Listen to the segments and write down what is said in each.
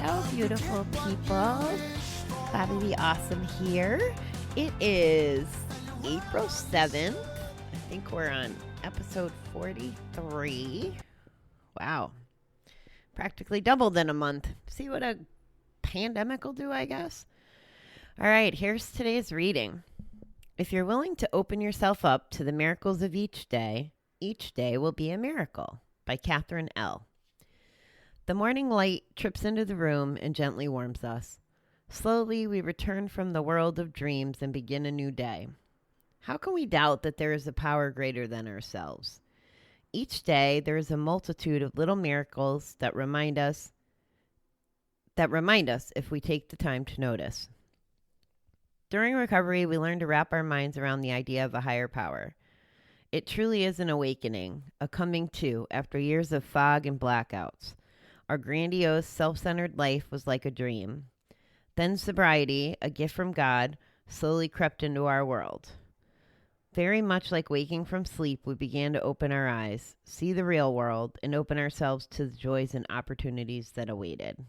Hello, beautiful people. Bobbie the Awesome here. It is April 7th. I think we're on episode 43. Wow. Practically doubled in a month. See what a pandemic will do, I guess. All right, here's today's reading. If you're willing to open yourself up to the miracles of each day will be a miracle. By Catherine L. The morning light trips into the room and gently warms us. Slowly, we return from the world of dreams and begin a new day. How can we doubt that there is a power greater than ourselves? Each day, there is a multitude of little miracles that remind us if we take the time to notice. During recovery, we learn to wrap our minds around the idea of a higher power. It truly is an awakening, a coming to after years of fog and blackouts. Our grandiose, self-centered life was like a dream. Then sobriety, a gift from God, slowly crept into our world. Very much like waking from sleep, we began to open our eyes, see the real world, and open ourselves to the joys and opportunities that awaited.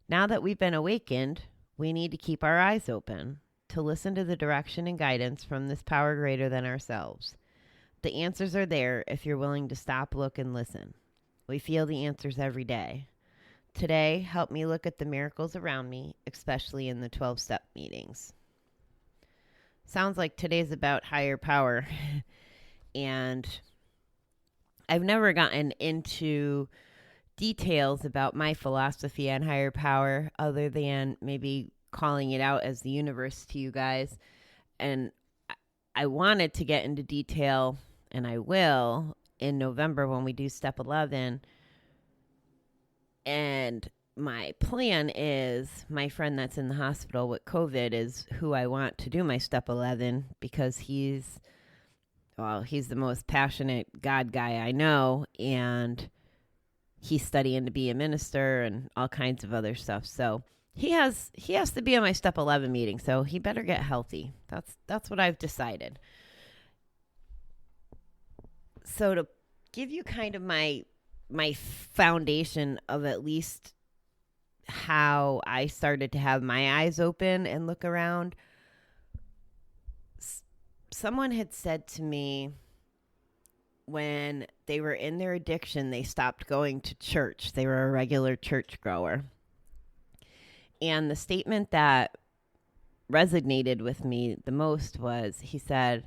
Now that we've been awakened, we need to keep our eyes open, to listen to the direction and guidance from this power greater than ourselves. The answers are there if you're willing to stop, look, and listen. We feel the answers every day. Today, help me look at the miracles around me, especially in the 12-step meetings. Sounds like today's about higher power. And I've never gotten into details about my philosophy on higher power other than maybe calling it out as the universe to you guys. And I wanted to get into detail, and I will, in November when we do step 11. And my plan is my friend that's in the hospital with COVID is who I want to do my step 11 because he's the most passionate God guy I know, and he's studying to be a minister and all kinds of other stuff. So he has to be on my step 11 meeting, so he better get healthy. That's what I've decided. So to give you kind of my foundation of at least how I started to have my eyes open and look around, someone had said to me when they were in their addiction, they stopped going to church. They were a regular church goer. And the statement that resonated with me the most was, he said,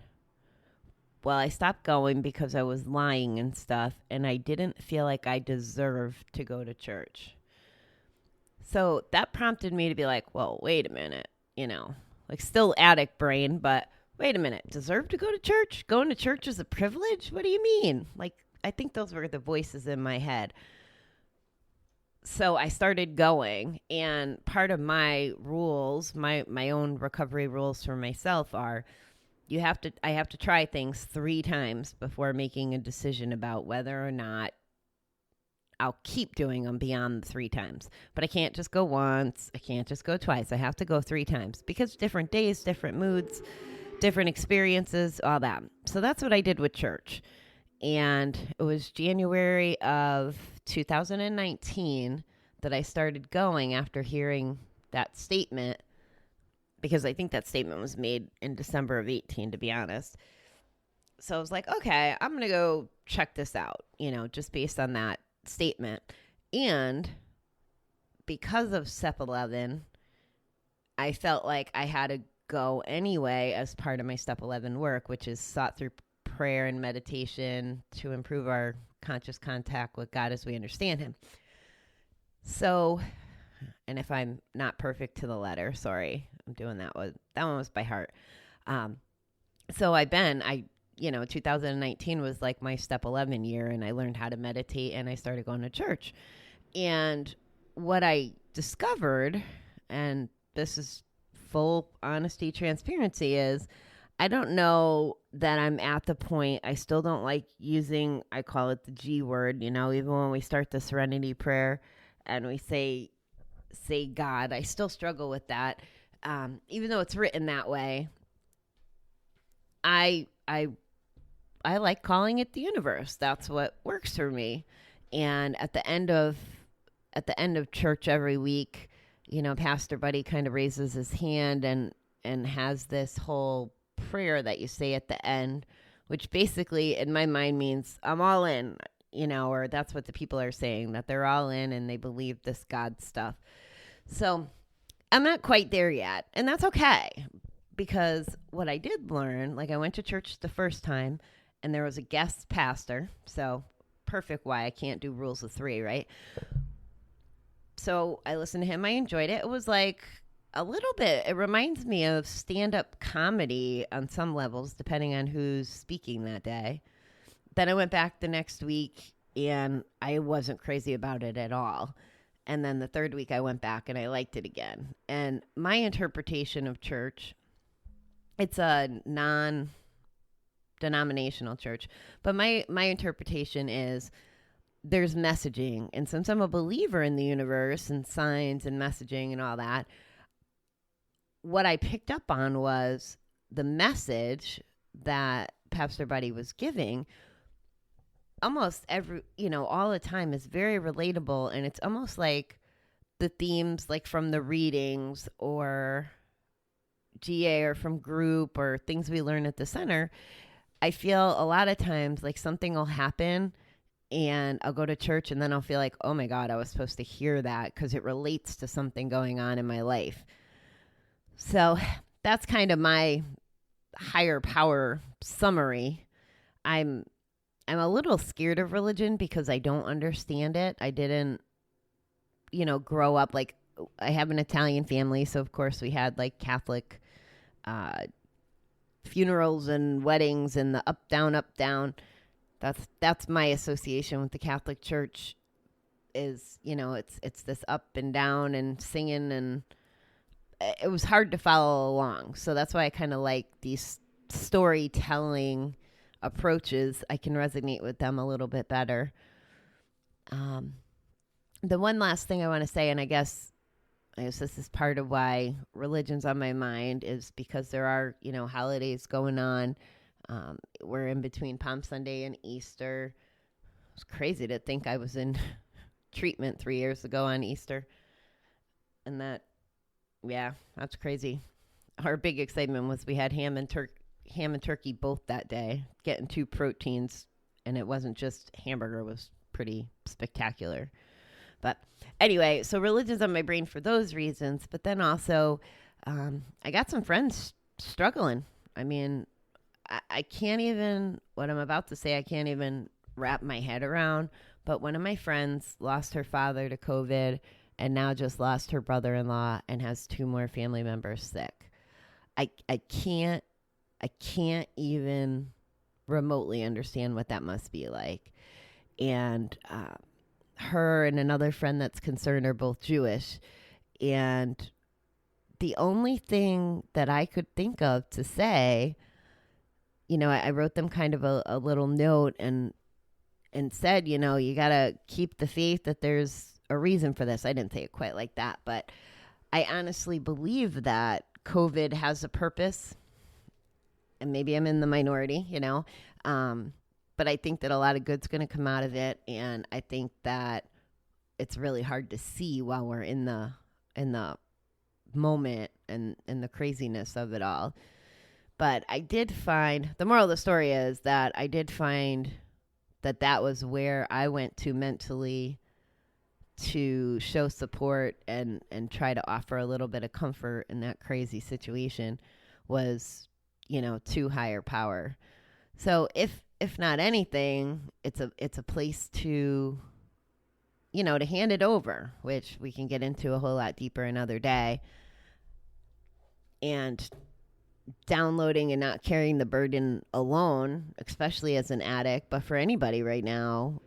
well, I stopped going because I was lying and stuff, and I didn't feel like I deserved to go to church. So that prompted me to be like, well, wait a minute, like still addict brain, but wait a minute, deserve to go to church? Going to church is a privilege? What do you mean? Like, I think those were the voices in my head. So I started going, and part of my rules, my own recovery rules for myself are, I have to try things 3 times before making a decision about whether or not I'll keep doing them beyond the 3 times. But I can't just go once. I can't just go twice. I have to go 3 times because different days, different moods, different experiences, all that. So that's what I did with church. And it was January of 2019 that I started going after hearing that statement, because I think that statement was made in December of 18, to be honest. So I was like, okay, I'm going to go check this out, just based on that statement. And because of step 11, I felt like I had to go anyway as part of my step 11 work, which is sought through prayer and meditation to improve our conscious contact with God as we understand him. So, and if I'm not perfect to the letter, sorry, I'm doing that one was by heart. So 2019 was like my step 11 year, and I learned how to meditate, and I started going to church. And what I discovered, and this is full honesty, transparency, is I don't know that I'm at the point. I still don't like using, I call it the G word, even when we start the serenity prayer and we say God, I still struggle with that. Even though it's written that way, I like calling it the universe. That's what works for me. And at the end of at the end of church every week, Pastor Buddy kind of raises his hand and has this whole prayer that you say at the end, which basically in my mind means I'm all in, or that's what the people are saying, that they're all in and they believe this God stuff. So I'm not quite there yet, and that's okay, because what I did learn, like I went to church the first time and there was a guest pastor, so perfect why I can't do rules of three, right? So I listened to him. I enjoyed it. It was like a little bit, it reminds me of stand-up comedy on some levels, depending on who's speaking that day. Then I went back the next week and I wasn't crazy about it at all. And then the third week I went back and I liked it again. And my interpretation of church, it's a non-denominational church, but my interpretation is there's messaging. And since I'm a believer in the universe and signs and messaging and all that, what I picked up on was the message that Pastor Buddy was giving almost all the time is very relatable. And it's almost like the themes, like from the readings or GA or from group or things we learn at the center. I feel a lot of times like something will happen and I'll go to church and then I'll feel like, oh my God, I was supposed to hear that because it relates to something going on in my life. So that's kind of my higher power summary. I'm a little scared of religion because I don't understand it. I didn't, grow up, like I have an Italian family. So of course we had like Catholic funerals and weddings and the up, down. That's my association with the Catholic Church is, it's this up and down and singing, and it was hard to follow along. So that's why I kind of like these storytelling approaches. I can resonate with them a little bit better. The one last thing I want to say, and I guess this is part of why religion's on my mind, is because there are, holidays going on. We're in between Palm Sunday and Easter. It's crazy to think I was in treatment 3 years ago on Easter. And that's crazy. Our big excitement was we had ham and turkey both that day, getting 2 proteins, and it wasn't just hamburger, it was pretty spectacular. But anyway, so religion's on my brain for those reasons, but then also I got some friends struggling. I mean, I can't even, what I'm about to say, I can't even wrap my head around, but one of my friends lost her father to COVID and now just lost her brother-in-law and has 2 more family members sick. I can't even remotely understand what that must be like. And her and another friend that's concerned are both Jewish. And the only thing that I could think of to say, I wrote them kind of a little note and said, you got to keep the faith that there's a reason for this. I didn't say it quite like that, but I honestly believe that COVID has a purpose, and maybe I'm in the minority, but I think that a lot of good's going to come out of it. And I think that it's really hard to see while we're in the moment and the craziness of it all. But I did find, the moral of the story is that I did find that was where I went to mentally to show support and try to offer a little bit of comfort in that crazy situation was, to higher power. So if not anything, it's a place to, to hand it over, which we can get into a whole lot deeper another day. And downloading and not carrying the burden alone, especially as an addict, but for anybody right now,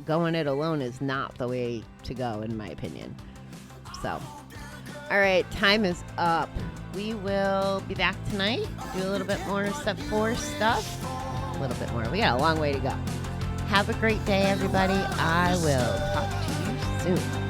going it alone is not the way to go, in my opinion. So, all right, time is up. We will be back tonight, do a little bit more step 4 stuff. A little bit more. We got a long way to go. Have a great day, everybody. I will talk to you soon.